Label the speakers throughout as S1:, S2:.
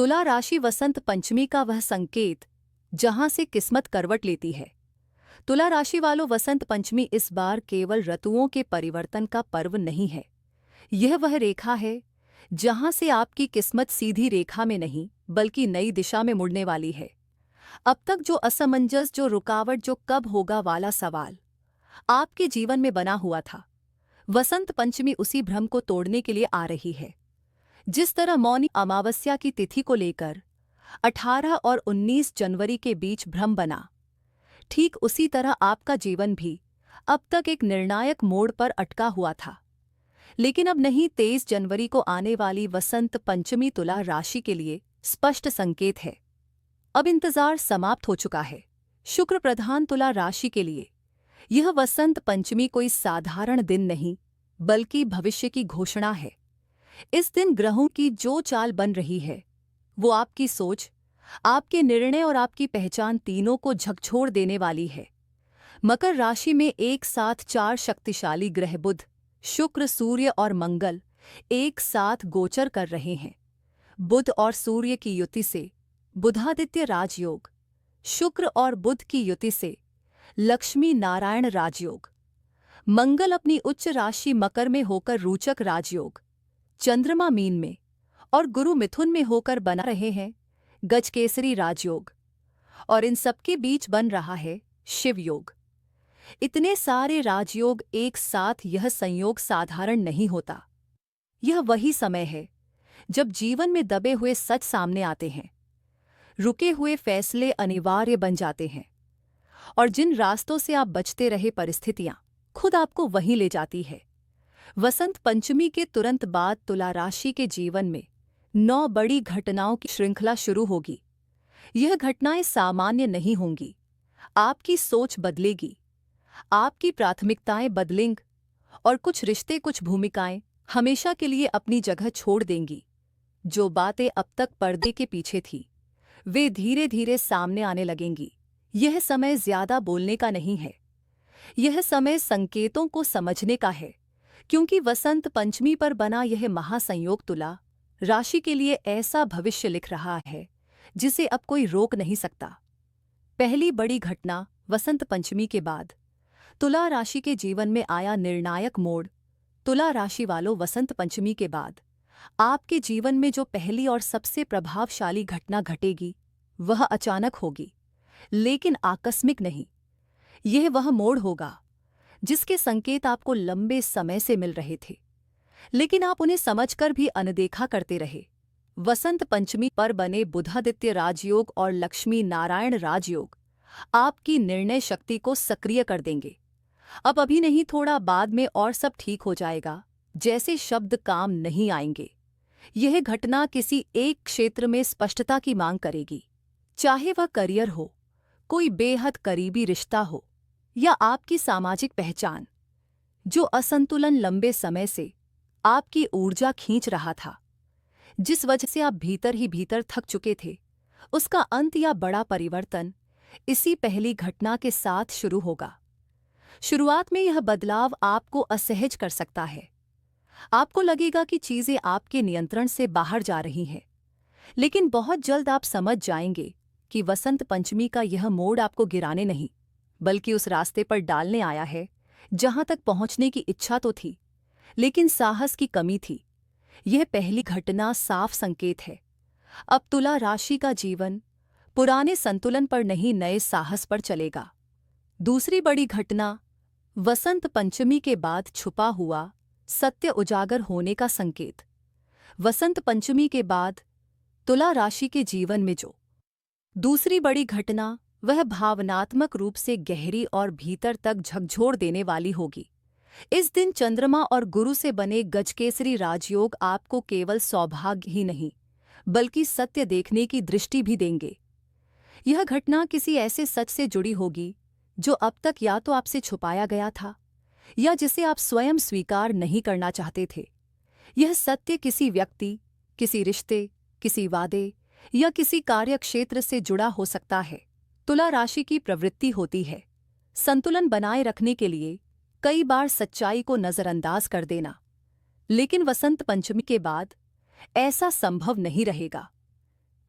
S1: तुला राशि वसंत पंचमी का वह संकेत जहां से किस्मत करवट लेती है। तुला राशि वालों, वसंत पंचमी इस बार केवल ऋतुओं के परिवर्तन का पर्व नहीं है। यह वह रेखा है जहां से आपकी किस्मत सीधी रेखा में नहीं बल्कि नई दिशा में मुड़ने वाली है। अब तक जो असमंजस, जो रुकावट, जो कब होगा वाला सवाल आपके जीवन में बना हुआ था, वसंत पंचमी उसी भ्रम को तोड़ने के लिए आ रही है। जिस तरह मौनी अमावस्या की तिथि को लेकर 18 और 19 जनवरी के बीच भ्रम बना, ठीक उसी तरह आपका जीवन भी अब तक एक निर्णायक मोड़ पर अटका हुआ था। लेकिन अब नहीं, 23 जनवरी को आने वाली वसंत पंचमी तुला राशि के लिए स्पष्ट संकेत है। अब इंतजार समाप्त हो चुका है। शुक्र प्रधान तुला राशि के लिए यह वसंत पंचमी कोई साधारण दिन नहीं बल्कि भविष्य की घोषणा है। इस दिन ग्रहों की जो चाल बन रही है वो आपकी सोच, आपके निर्णय और आपकी पहचान तीनों को झकझोर देने वाली है। मकर राशि में एक साथ 4 शक्तिशाली ग्रह बुध, शुक्र, सूर्य और मंगल एक साथ गोचर कर रहे हैं। बुध और सूर्य की युति से बुधादित्य राजयोग, शुक्र और बुध की युति से लक्ष्मी नारायण राजयोग, मंगल अपनी उच्च राशि मकर में होकर रोचक राजयोग, चंद्रमा मीन में और गुरु मिथुन में होकर बना रहे हैं गजकेसरी राजयोग, और इन सबके बीच बन रहा है शिव योग। इतने सारे राजयोग एक साथ, यह संयोग साधारण नहीं होता। यह वही समय है जब जीवन में दबे हुए सच सामने आते हैं, रुके हुए फैसले अनिवार्य बन जाते हैं, और जिन रास्तों से आप बचते रहे परिस्थितियां खुद आपको वहीं ले जाती है। वसंत पंचमी के तुरंत बाद तुला राशि के जीवन में 9 बड़ी घटनाओं की श्रृंखला शुरू होगी। यह घटनाएं सामान्य नहीं होंगी। आपकी सोच बदलेगी, आपकी प्राथमिकताएं बदलेंगी और कुछ रिश्ते, कुछ भूमिकाएं हमेशा के लिए अपनी जगह छोड़ देंगी। जो बातें अब तक पर्दे के पीछे थी वे धीरे धीरे सामने आने लगेंगी। यह समय ज्यादा बोलने का नहीं है, यह समय संकेतों को समझने का है, क्योंकि वसंत पंचमी पर बना यह महासंयोग तुला राशि के लिए ऐसा भविष्य लिख रहा है जिसे अब कोई रोक नहीं सकता। पहली बड़ी घटना, वसंत पंचमी के बाद तुला राशि के जीवन में आया निर्णायक मोड़। तुला राशि वालों, वसंत पंचमी के बाद आपके जीवन में जो पहली और सबसे प्रभावशाली घटना घटेगी वह अचानक होगी, लेकिन आकस्मिक नहीं। यह वह मोड़ होगा जिसके संकेत आपको लंबे समय से मिल रहे थे, लेकिन आप उन्हें समझकर भी अनदेखा करते रहे। वसंत पंचमी पर बने बुधादित्य राजयोग और लक्ष्मी नारायण राजयोग आपकी निर्णय शक्ति को सक्रिय कर देंगे। अब अभी नहीं, थोड़ा बाद में और सब ठीक हो जाएगा जैसे शब्द काम नहीं आएंगे। यह घटना किसी एक क्षेत्र में स्पष्टता की मांग करेगी, चाहे वह करियर हो, कोई बेहद करीबी रिश्ता हो या आपकी सामाजिक पहचान। जो असंतुलन लंबे समय से आपकी ऊर्जा खींच रहा था, जिस वजह से आप भीतर ही भीतर थक चुके थे, उसका अंत या बड़ा परिवर्तन इसी पहली घटना के साथ शुरू होगा। शुरुआत में यह बदलाव आपको असहज कर सकता है। आपको लगेगा कि चीजें आपके नियंत्रण से बाहर जा रही हैं, लेकिन बहुत जल्द आप समझ जाएंगे कि वसंत पंचमी का यह मोड़ आपको गिराने नहीं बल्कि उस रास्ते पर डालने आया है जहां तक पहुंचने की इच्छा तो थी, लेकिन साहस की कमी थी। यह पहली घटना साफ संकेत है। अब तुला राशि का जीवन पुराने संतुलन पर नहीं, नए साहस पर चलेगा। दूसरी बड़ी घटना, वसंत पंचमी के बाद छुपा हुआ सत्य उजागर होने का संकेत। वसंत पंचमी के बाद तुला राशि के जीवन में जो दूसरी बड़ी घटना, वह भावनात्मक रूप से गहरी और भीतर तक झकझोर देने वाली होगी। इस दिन चंद्रमा और गुरु से बने गजकेसरी राजयोग आपको केवल सौभाग्य ही नहीं बल्कि सत्य देखने की दृष्टि भी देंगे। यह घटना किसी ऐसे सच से जुड़ी होगी जो अब तक या तो आपसे छुपाया गया था या जिसे आप स्वयं स्वीकार नहीं करना चाहते थे। यह सत्य किसी व्यक्ति, किसी रिश्ते, किसी वादे या किसी कार्यक्षेत्र से जुड़ा हो सकता है। तुला राशि की प्रवृत्ति होती है संतुलन बनाए रखने के लिए कई बार सच्चाई को नजरअंदाज कर देना, लेकिन वसंत पंचमी के बाद ऐसा संभव नहीं रहेगा।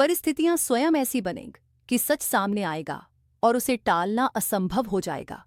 S1: परिस्थितियां स्वयं ऐसी बनेंगी कि सच सामने आएगा और उसे टालना असंभव हो जाएगा।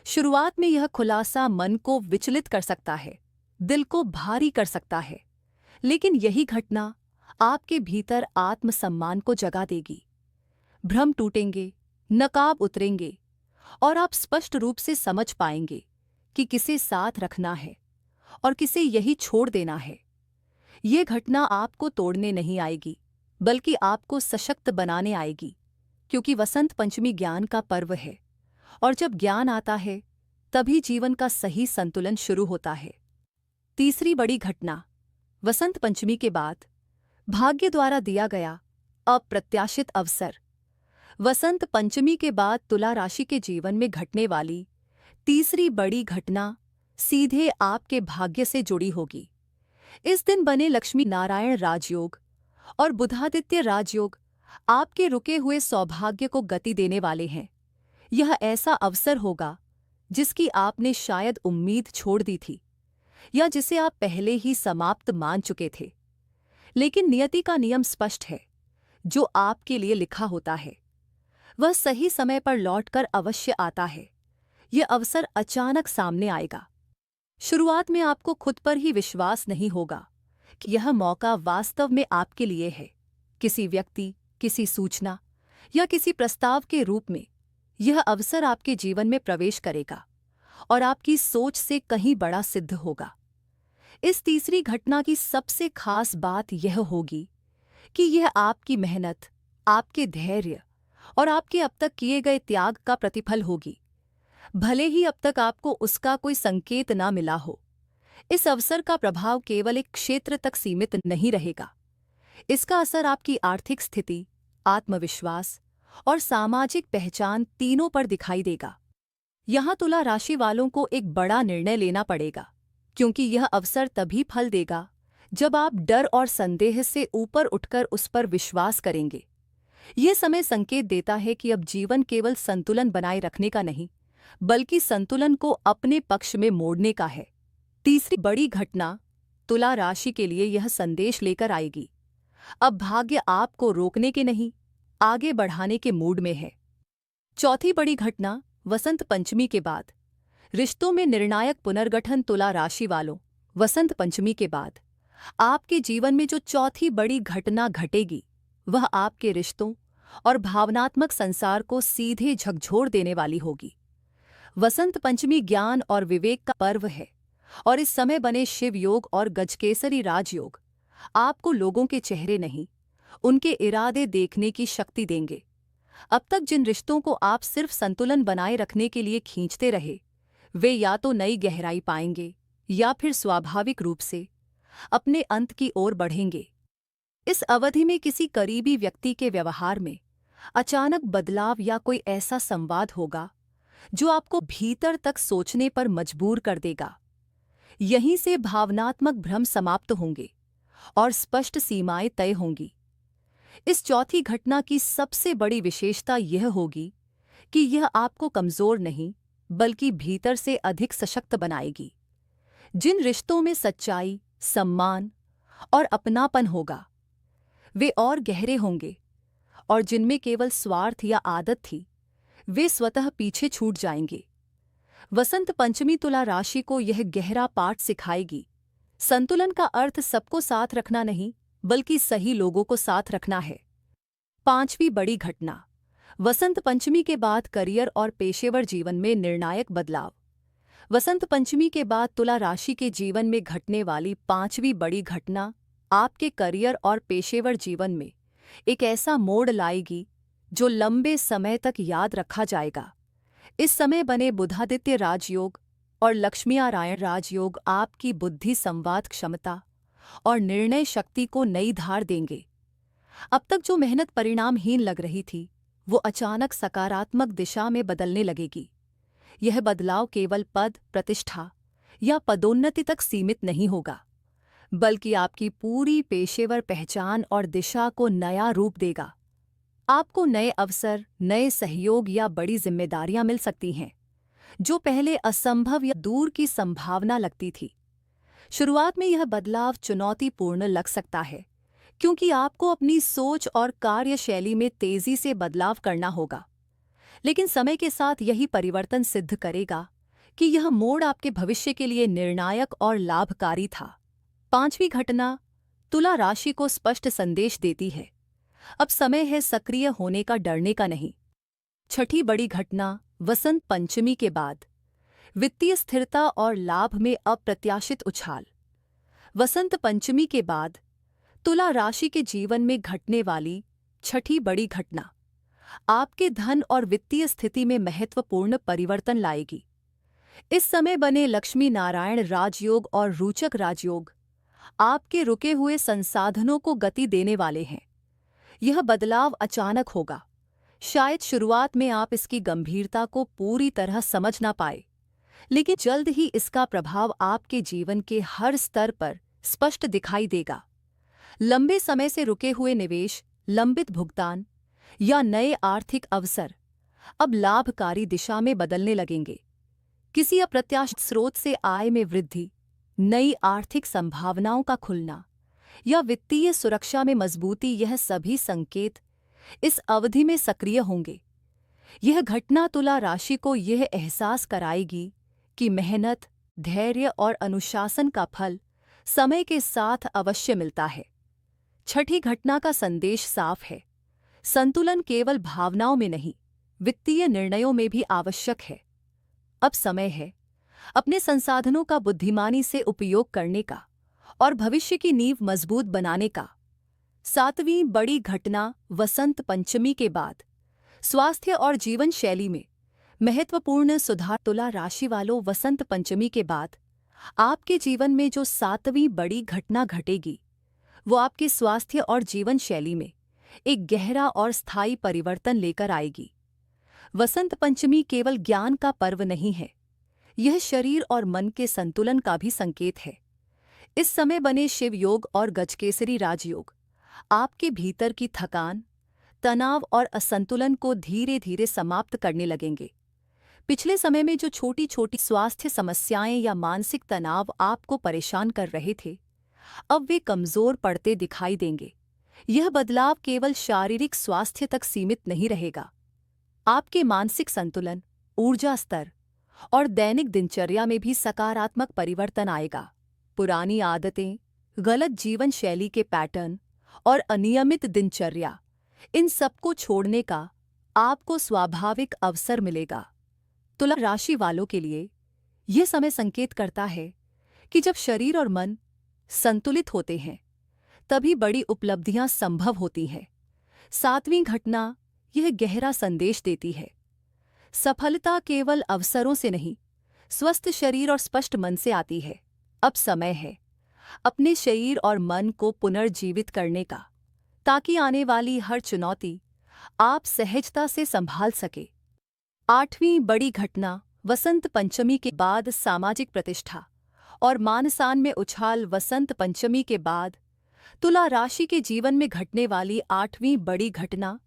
S1: शुरुआत में यह खुलासा मन को विचलित कर सकता है, दिल को भारी कर सकता है, लेकिन यही घटना आपके भीतर आत्मसम्मान को जगा देगी। भ्रम टूटेंगे, नकाब उतरेंगे और आप स्पष्ट रूप से समझ पाएंगे कि किसे साथ रखना है और किसे यही छोड़ देना है। ये घटना आपको तोड़ने नहीं आएगी, बल्कि आपको सशक्त बनाने आएगी, क्योंकि वसंत पंचमी ज्ञान का पर्व है और जब ज्ञान आता है तभी जीवन का सही संतुलन शुरू होता है। तीसरी बड़ी घटना, वसंत पंचमी के बाद भाग्य द्वारा दिया गया अप्रत्याशित अवसर। वसंत पंचमी के बाद तुला राशि के जीवन में घटने वाली तीसरी बड़ी घटना सीधे आपके भाग्य से जुड़ी होगी। इस दिन बने लक्ष्मी नारायण राजयोग और बुधादित्य राजयोग आपके रुके हुए सौभाग्य को गति देने वाले हैं। यह ऐसा अवसर होगा जिसकी आपने शायद उम्मीद छोड़ दी थी या जिसे आप पहले ही समाप्त मान चुके थे, लेकिन नियति का नियम स्पष्ट है। जो आपके लिए लिखा होता है वह सही समय पर लौटकर अवश्य आता है। यह अवसर अचानक सामने आएगा। शुरुआत में आपको खुद पर ही विश्वास नहीं होगा कि यह मौका वास्तव में आपके लिए है। किसी व्यक्ति, किसी सूचना या किसी प्रस्ताव के रूप में यह अवसर आपके जीवन में प्रवेश करेगा और आपकी सोच से कहीं बड़ा सिद्ध होगा। इस तीसरी घटना की सबसे खास बात यह होगी कि यह आपकी मेहनत, आपके धैर्य और आपके अब तक किए गए त्याग का प्रतिफल होगी, भले ही अब तक आपको उसका कोई संकेत ना मिला हो। इस अवसर का प्रभाव केवल एक क्षेत्र तक सीमित नहीं रहेगा। इसका असर आपकी आर्थिक स्थिति, आत्मविश्वास और सामाजिक पहचान तीनों पर दिखाई देगा। यहाँ तुला राशि वालों को एक बड़ा निर्णय लेना पड़ेगा, क्योंकि यह अवसर तभी फल देगा जब आप डर और संदेह से ऊपर उठकर उस पर विश्वास करेंगे। यह समय संकेत देता है कि अब जीवन केवल संतुलन बनाए रखने का नहीं, बल्कि संतुलन को अपने पक्ष में मोड़ने का है। तीसरी बड़ी घटना तुला राशि के लिए यह संदेश लेकर आएगी, अब भाग्य आपको रोकने के नहीं, आगे बढ़ाने के मूड में है। चौथी बड़ी घटना, वसंत पंचमी के बाद रिश्तों में निर्णायक पुनर्गठन। तुला राशि वालों, वसंत पंचमी के बाद आपके जीवन में जो चौथी बड़ी घटना घटेगी वह आपके रिश्तों और भावनात्मक संसार को सीधे झकझोर देने वाली होगी। वसंत पंचमी ज्ञान और विवेक का पर्व है और इस समय बने शिव योग और गजकेसरी राजयोग आपको लोगों के चेहरे नहीं, उनके इरादे देखने की शक्ति देंगे। अब तक जिन रिश्तों को आप सिर्फ संतुलन बनाए रखने के लिए खींचते रहे, वे या तो नई गहराई पाएंगे या फिर स्वाभाविक रूप से अपने अंत की ओर बढ़ेंगे। इस अवधि में किसी करीबी व्यक्ति के व्यवहार में अचानक बदलाव या कोई ऐसा संवाद होगा जो आपको भीतर तक सोचने पर मजबूर कर देगा। यहीं से भावनात्मक भ्रम समाप्त होंगे और स्पष्ट सीमाएं तय होंगी। इस चौथी घटना की सबसे बड़ी विशेषता यह होगी कि यह आपको कमजोर नहीं, बल्कि भीतर से अधिक सशक्त बनाएगी। जिन रिश्तों में सच्चाई, सम्मान और अपनापन होगा, वे और गहरे होंगे, और जिनमें केवल स्वार्थ या आदत थी, वे स्वतः पीछे छूट जाएंगे। वसंत पंचमी तुला राशि को यह गहरा पाठ सिखाएगी। संतुलन का अर्थ सबको साथ रखना नहीं, बल्कि सही लोगों को साथ रखना है। पांचवी बड़ी घटना, वसंत पंचमी के बाद करियर और पेशेवर जीवन में निर्णायक बदलाव। वसंत पंचमी के बाद तुला राशि के जीवन में घटने वाली पांचवी बड़ी घटना आपके करियर और पेशेवर जीवन में एक ऐसा मोड़ लाएगी जो लंबे समय तक याद रखा जाएगा। इस समय बने बुधादित्य राजयोग और लक्ष्मीनारायण राजयोग आपकी बुद्धि, संवाद क्षमता और निर्णय शक्ति को नई धार देंगे। अब तक जो मेहनत परिणामहीन लग रही थी, वो अचानक सकारात्मक दिशा में बदलने लगेगी। यह बदलाव केवल पद, प्रतिष्ठा या पदोन्नति तक सीमित नहीं होगा, बल्कि आपकी पूरी पेशेवर पहचान और दिशा को नया रूप देगा। आपको नए अवसर, नए सहयोग या बड़ी जिम्मेदारियां मिल सकती हैं, जो पहले असंभव या दूर की संभावना लगती थी। शुरुआत में यह बदलाव चुनौतीपूर्ण लग सकता है, क्योंकि आपको अपनी सोच और कार्यशैली में तेजी से बदलाव करना होगा। लेकिन समय के साथ यही परिवर्तन सिद्ध करेगा कि यह मोड़ आपके भविष्य के लिए निर्णायक और लाभकारी था। पांचवी घटना तुला राशि को स्पष्ट संदेश देती है, अब समय है सक्रिय होने का, डरने का नहीं। छठी बड़ी घटना वसंत पंचमी के बाद वित्तीय स्थिरता और लाभ में अप्रत्याशित उछाल। वसंत पंचमी के बाद तुला राशि के जीवन में घटने वाली छठी बड़ी घटना आपके धन और वित्तीय स्थिति में महत्वपूर्ण परिवर्तन लाएगी। इस समय बने लक्ष्मी नारायण राजयोग और रोचक राजयोग आपके रुके हुए संसाधनों को गति देने वाले हैं। यह बदलाव अचानक होगा, शायद शुरुआत में आप इसकी गंभीरता को पूरी तरह समझ ना पाए, लेकिन जल्द ही इसका प्रभाव आपके जीवन के हर स्तर पर स्पष्ट दिखाई देगा। लंबे समय से रुके हुए निवेश, लंबित भुगतान या नए आर्थिक अवसर अब लाभकारी दिशा में बदलने लगेंगे। किसी अप्रत्याशित स्रोत से आय में वृद्धि, नई आर्थिक संभावनाओं का खुलना या वित्तीय सुरक्षा में मजबूती, यह सभी संकेत इस अवधि में सक्रिय होंगे। यह घटना तुला राशि को यह एहसास कराएगी कि मेहनत, धैर्य और अनुशासन का फल समय के साथ अवश्य मिलता है। छठी घटना का संदेश साफ है, संतुलन केवल भावनाओं में नहीं, वित्तीय निर्णयों में भी आवश्यक है। अब समय है अपने संसाधनों का बुद्धिमानी से उपयोग करने का और भविष्य की नींव मजबूत बनाने का। सातवीं बड़ी घटना वसंत पंचमी के बाद स्वास्थ्य और जीवन शैली में महत्वपूर्ण सुधार। तुला राशि वालों, वसंत पंचमी के बाद आपके जीवन में जो सातवीं बड़ी घटना घटेगी वो आपके स्वास्थ्य और जीवन शैली में एक गहरा और स्थायी परिवर्तन लेकर आएगी। वसंत पंचमी केवल ज्ञान का पर्व नहीं है, यह शरीर और मन के संतुलन का भी संकेत है। इस समय बने शिव योग और गजकेसरी राजयोग आपके भीतर की थकान, तनाव और असंतुलन को धीरे धीरे समाप्त करने लगेंगे। पिछले समय में जो छोटी छोटी स्वास्थ्य समस्याएं या मानसिक तनाव आपको परेशान कर रहे थे, अब वे कमजोर पड़ते दिखाई देंगे। यह बदलाव केवल शारीरिक स्वास्थ्य तक सीमित नहीं रहेगा, आपके मानसिक संतुलन, ऊर्जा स्तर और दैनिक दिनचर्या में भी सकारात्मक परिवर्तन आएगा। पुरानी आदतें, गलत जीवन शैली के पैटर्न और अनियमित दिनचर्या, इन सबको छोड़ने का आपको स्वाभाविक अवसर मिलेगा। तुला राशि वालों के लिए यह समय संकेत करता है कि जब शरीर और मन संतुलित होते हैं तभी बड़ी उपलब्धियां संभव होती हैं। सातवीं घटना यह गहरा संदेश देती है, सफलता केवल अवसरों से नहीं, स्वस्थ शरीर और स्पष्ट मन से आती है। अब समय है अपने शरीर और मन को पुनर्जीवित करने का, ताकि आने वाली हर चुनौती आप सहजता से संभाल सके। आठवीं बड़ी घटना वसंत पंचमी के बाद सामाजिक प्रतिष्ठा और मान-सम्मान में उछाल। वसंत पंचमी के बाद तुला राशि के जीवन में घटने वाली आठवीं बड़ी घटना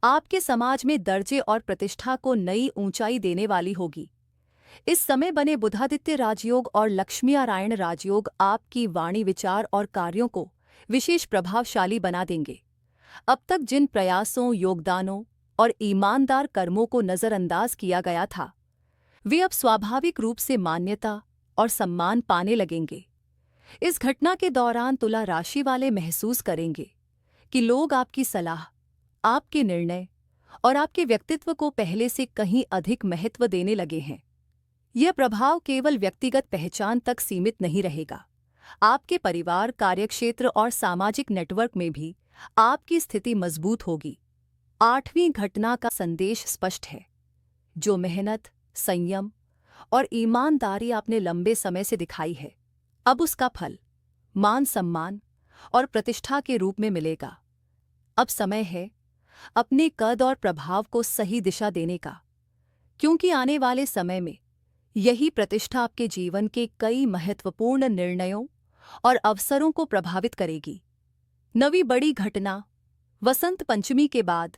S1: आपके समाज में दर्जे और प्रतिष्ठा को नई ऊंचाई देने वाली होगी। इस समय बने बुधादित्य राजयोग और लक्ष्मी नारायण राजयोग आपकी वाणी, विचार और कार्यों को विशेष प्रभावशाली बना देंगे। अब तक जिन प्रयासों, योगदानों और ईमानदार कर्मों को नजरअंदाज किया गया था, वे अब स्वाभाविक रूप से मान्यता और सम्मान पाने लगेंगे। इस घटना के दौरान तुला राशि वाले महसूस करेंगे कि लोग आपकी सलाह, आपके निर्णय और आपके व्यक्तित्व को पहले से कहीं अधिक महत्व देने लगे हैं। यह प्रभाव केवल व्यक्तिगत पहचान तक सीमित नहीं रहेगा, आपके परिवार, कार्यक्षेत्र और सामाजिक नेटवर्क में भी आपकी स्थिति मजबूत होगी। आठवीं घटना का संदेश स्पष्ट है, जो मेहनत, संयम और ईमानदारी आपने लंबे समय से दिखाई है, अब उसका फल मान, सम्मान और प्रतिष्ठा के रूप में मिलेगा। अब समय है अपने कद और प्रभाव को सही दिशा देने का, क्योंकि आने वाले समय में यही प्रतिष्ठा आपके जीवन के कई महत्वपूर्ण निर्णयों और अवसरों को प्रभावित करेगी। नवी बड़ी घटना वसंत पंचमी के बाद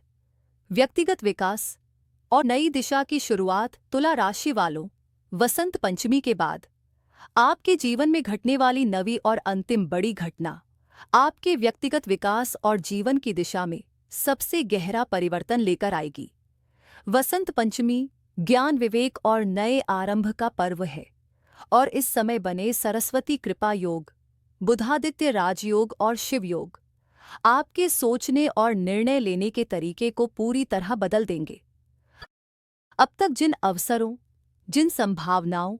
S1: व्यक्तिगत विकास और नई दिशा की शुरुआत। तुला राशि वालों, वसंत पंचमी के बाद आपके जीवन में घटने वाली नवी और अंतिम बड़ी घटना आपके व्यक्तिगत विकास और जीवन की दिशा में सबसे गहरा परिवर्तन लेकर आएगी। वसंत पंचमी ज्ञान, विवेक और नए आरंभ का पर्व है और इस समय बने सरस्वती कृपा योग, बुधादित्य राजयोग और शिव योग आपके सोचने और निर्णय लेने के तरीके को पूरी तरह बदल देंगे। अब तक जिन अवसरों, जिन संभावनाओं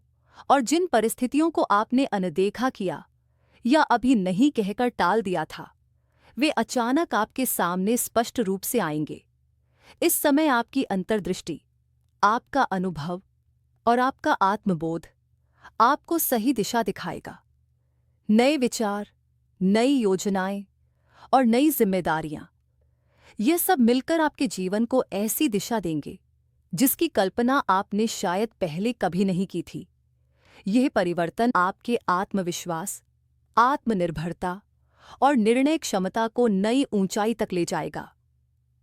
S1: और जिन परिस्थितियों को आपने अनदेखा किया या अभी नहीं कहकर टाल दिया था, वे अचानक आपके सामने स्पष्ट रूप से आएंगे। इस समय आपकी अंतर्दृष्टि, आपका अनुभव और आपका आत्मबोध आपको सही दिशा दिखाएगा। नए विचार, नई योजनाएं और नई जिम्मेदारियां, ये सब मिलकर आपके जीवन को ऐसी दिशा देंगे जिसकी कल्पना आपने शायद पहले कभी नहीं की थी। यह परिवर्तन आपके आत्मविश्वास, आत्मनिर्भरता और निर्णय क्षमता को नई ऊंचाई तक ले जाएगा।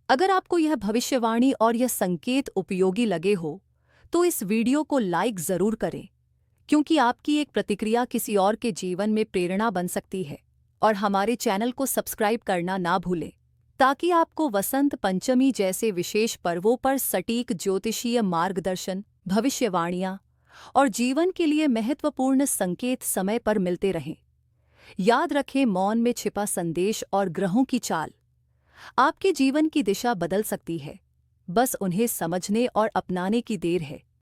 S1: अगर आपको यह भविष्यवाणी और यह संकेत उपयोगी लगे हो, तो इस वीडियो को लाइक जरूर करें, क्योंकि आपकी एक प्रतिक्रिया किसी और के जीवन में प्रेरणा बन सकती है। और हमारे चैनल को सब्सक्राइब करना ना भूलें, ताकि आपको वसंत पंचमी जैसे विशेष पर्वों पर सटीक ज्योतिषीय मार्गदर्शन, भविष्यवाणियां और जीवन के लिए महत्वपूर्ण संकेत समय पर मिलते रहें। याद रखें, मौन में छिपा संदेश और ग्रहों की चाल आपके जीवन की दिशा बदल सकती है। बस उन्हें समझने और अपनाने की देर है।